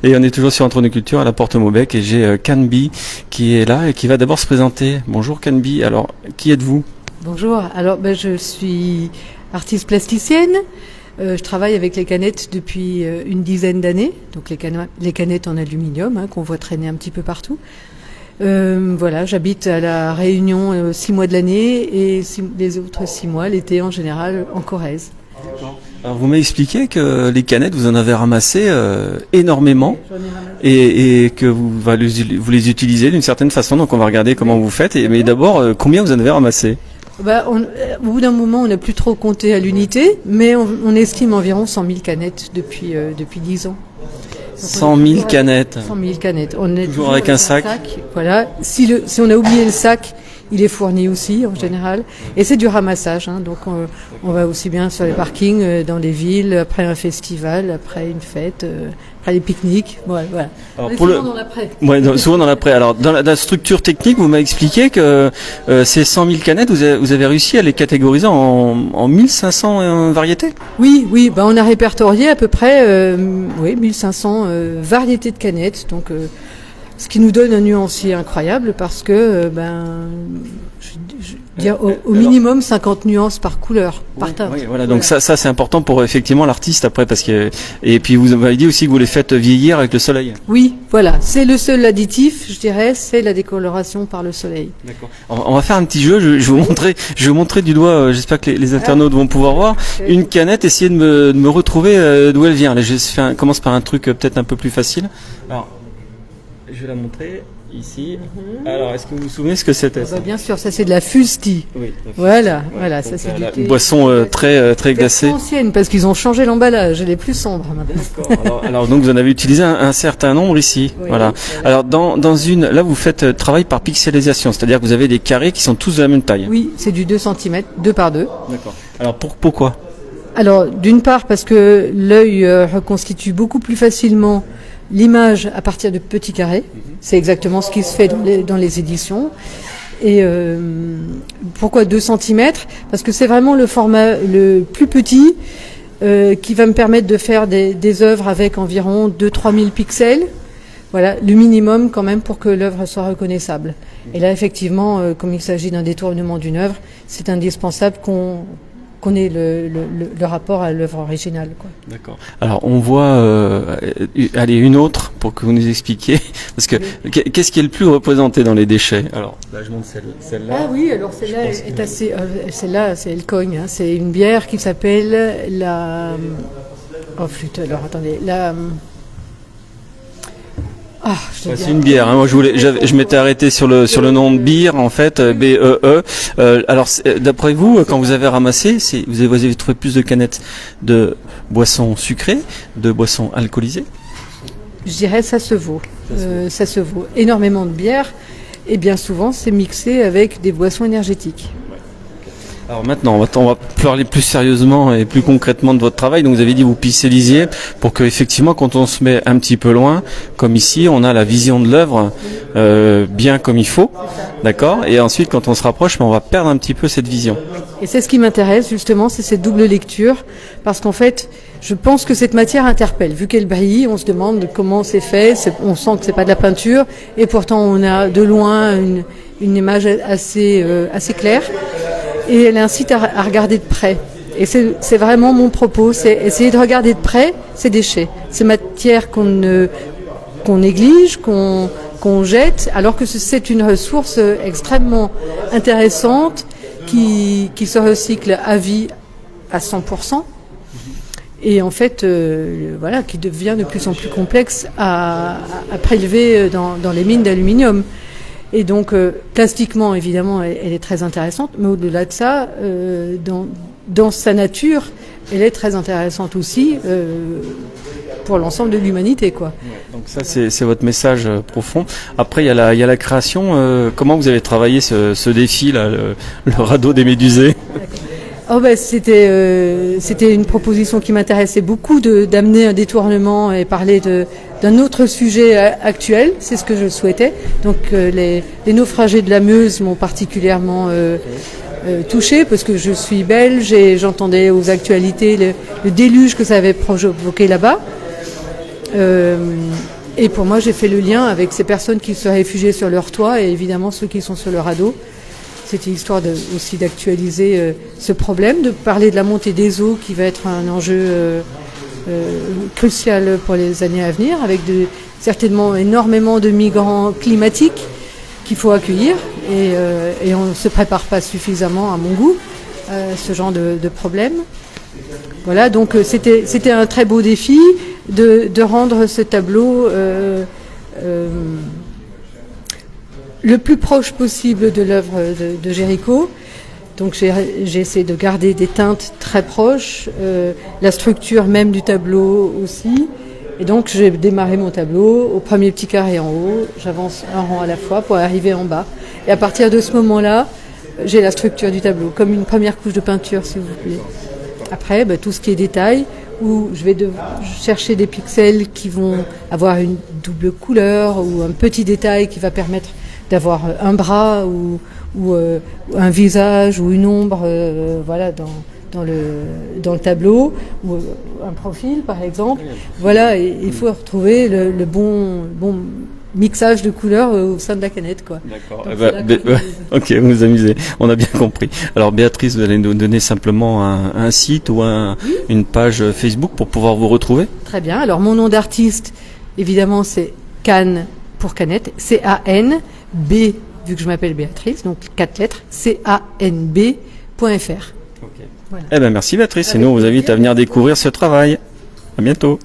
Et on est toujours sur Entrepreneur à la Porte Maubec et j'ai Canby qui est là et qui va d'abord se présenter. Bonjour Canby, alors qui êtes-vous? Bonjour, alors je suis artiste plasticienne. Je travaille avec les canettes depuis une dizaine d'années, donc les canettes en aluminium qu'on voit traîner un petit peu partout. Voilà, j'habite à La Réunion 6 mois de l'année et les autres 6 mois l'été en général en Corrèze. Alors vous m'avez expliqué que les canettes vous en avez ramassé énormément et que vous les utilisez d'une certaine façon, donc on va regarder comment vous faites. Mais d'abord, combien vous en avez ramassé? Au bout d'un moment, on n'a plus trop compté à l'unité, mais on estime environ 100 000 canettes depuis 10 ans. 100 000 canettes. 100 000 canettes. On est toujours avec un sac. Voilà. Si on a oublié le sac, il est fourni aussi en général. Et c'est du ramassage. Donc on va aussi bien sur les parkings, dans les villes, après un festival, après une fête, après les pique-niques. Voilà. Alors, souvent dans l'après. Ouais, souvent dans l'après. Alors dans la structure technique, vous m'avez expliqué que ces 100 000 canettes, vous avez réussi à les catégoriser en 1500 variétés. Oui. On a répertorié à peu près 1500 variétés de canettes. Donc ce qui nous donne un nuancier incroyable parce que je veux dire au minimum 50 nuances par couleur, par teinte. Oui, voilà. Donc ça c'est important pour effectivement l'artiste après parce que et puis vous m'avez dit aussi que vous les faites vieillir avec le soleil. Oui, voilà, c'est le seul additif, je dirais, c'est la décoloration par le soleil. D'accord. On va faire un petit jeu, je vais vous montrer du doigt, j'espère que les internautes vont pouvoir voir une canette, essayer de me retrouver d'où elle vient. Là, commence par un truc peut-être un peu plus facile. Alors je vais la montrer ici. Alors, est-ce que vous vous souvenez ce que c'était ça? Bien sûr, ça c'est de la fusti. Oui. Voilà, ça c'est une boisson très glacée. Ancienne parce qu'ils ont changé l'emballage, elle est plus sombre maintenant. Alors donc vous en avez utilisé un certain nombre ici. Oui, voilà. Alors là vous faites travail par pixelisation, c'est-à-dire que vous avez des carrés qui sont tous de la même taille. Oui, c'est du 2 cm, 2 par 2. D'accord. Alors pourquoi? Alors d'une part parce que l'œil reconstitue beaucoup plus facilement l'image à partir de petits carrés, c'est exactement ce qui se fait dans les éditions. Et pourquoi 2 cm? Parce que c'est vraiment le format le plus petit qui va me permettre de faire des œuvres avec environ 2-3 000 pixels. Voilà, le minimum quand même pour que l'œuvre soit reconnaissable. Et là, effectivement, comme il s'agit d'un détournement d'une œuvre, c'est indispensable qu'on ait le rapport à l'œuvre originale, quoi. D'accord. Alors on voit allez une autre pour que vous nous expliquiez parce que qu'est-ce qui est le plus représenté dans les déchets? Alors là je montre celle-là. Ah oui, alors celle-là est assez celle-là c'est elle cogne, c'est une bière qui s'appelle la flûte. Alors attendez, c'est une bière. Moi, je m'étais arrêté sur le nom de bière en fait, B-E-E. Alors, d'après vous, quand vous avez ramassé, vous avez trouvé plus de canettes de boissons sucrées, de boissons alcoolisées? Je dirais ça se vaut. Ça se vaut. Énormément de bière et bien souvent c'est mixé avec des boissons énergétiques. Alors maintenant, on va parler plus sérieusement et plus concrètement de votre travail. Donc vous avez dit vous pixelisiez pour que effectivement, quand on se met un petit peu loin, comme ici, on a la vision de l'œuvre bien comme il faut, d'accord. Et ensuite, quand on se rapproche, on va perdre un petit peu cette vision. Et c'est ce qui m'intéresse justement, c'est cette double lecture, parce qu'en fait, je pense que cette matière interpelle. Vu qu'elle brille, on se demande comment c'est fait. On sent que c'est pas de la peinture, et pourtant on a de loin une image assez claire. Et elle incite à regarder de près. Et c'est vraiment mon propos, c'est essayer de regarder de près ces déchets, ces matières qu'on néglige, qu'on jette, alors que c'est une ressource extrêmement intéressante qui se recycle à vie à 100%. Et en fait, qui devient de plus en plus complexe à prélever dans les mines d'aluminium. Et donc, plastiquement, évidemment, elle est très intéressante, mais au-delà de ça, dans sa nature, elle est très intéressante aussi pour l'ensemble de l'humanité, quoi. Donc ça, c'est votre message profond. Après, il y a la création. Comment vous avez travaillé ce défi, là, le radeau des médusés? C'était une proposition qui m'intéressait beaucoup d'amener un détournement et parler d'un autre sujet actuel, c'est ce que je souhaitais. Donc les naufragés de la Meuse m'ont particulièrement touchée parce que je suis belge et j'entendais aux actualités le déluge que ça avait provoqué là-bas. Et pour moi, j'ai fait le lien avec ces personnes qui se réfugiaient sur leur toit et évidemment ceux qui sont sur le radeau. C'était histoire aussi d'actualiser ce problème, de parler de la montée des eaux qui va être un enjeu crucial pour les années à venir, avec certainement énormément de migrants climatiques qu'il faut accueillir. Et on ne se prépare pas suffisamment, à mon goût, à ce genre de problème. Voilà, donc c'était un très beau défi de rendre ce tableau le plus proche possible de l'œuvre de Géricault. Donc j'ai essayé de garder des teintes très proches, la structure même du tableau aussi. Et donc j'ai démarré mon tableau au premier petit carré en haut, j'avance un rang à la fois pour arriver en bas. Et à partir de ce moment-là, j'ai la structure du tableau, comme une première couche de peinture, si vous voulez. Après, tout ce qui est détail, où je vais chercher des pixels qui vont avoir une double couleur ou un petit détail qui va permettre d'avoir un bras ou un visage ou une ombre voilà, dans le tableau, ou un profil par exemple. Voilà, et il faut retrouver le bon mixage de couleurs au sein de la canette, quoi. D'accord. Ok, vous vous amusez. On a bien compris. Alors Béatrice, vous allez nous donner simplement un site ou une page Facebook pour pouvoir vous retrouver? Très bien. Alors mon nom d'artiste, évidemment, c'est Can pour Canette. C-A-N-B, vu que je m'appelle Béatrice, donc 4 lettres, C-A-N-B.fr. Okay. Voilà. Eh ben merci Béatrice. Et nous, on vous invite à venir découvrir ce travail. À bientôt.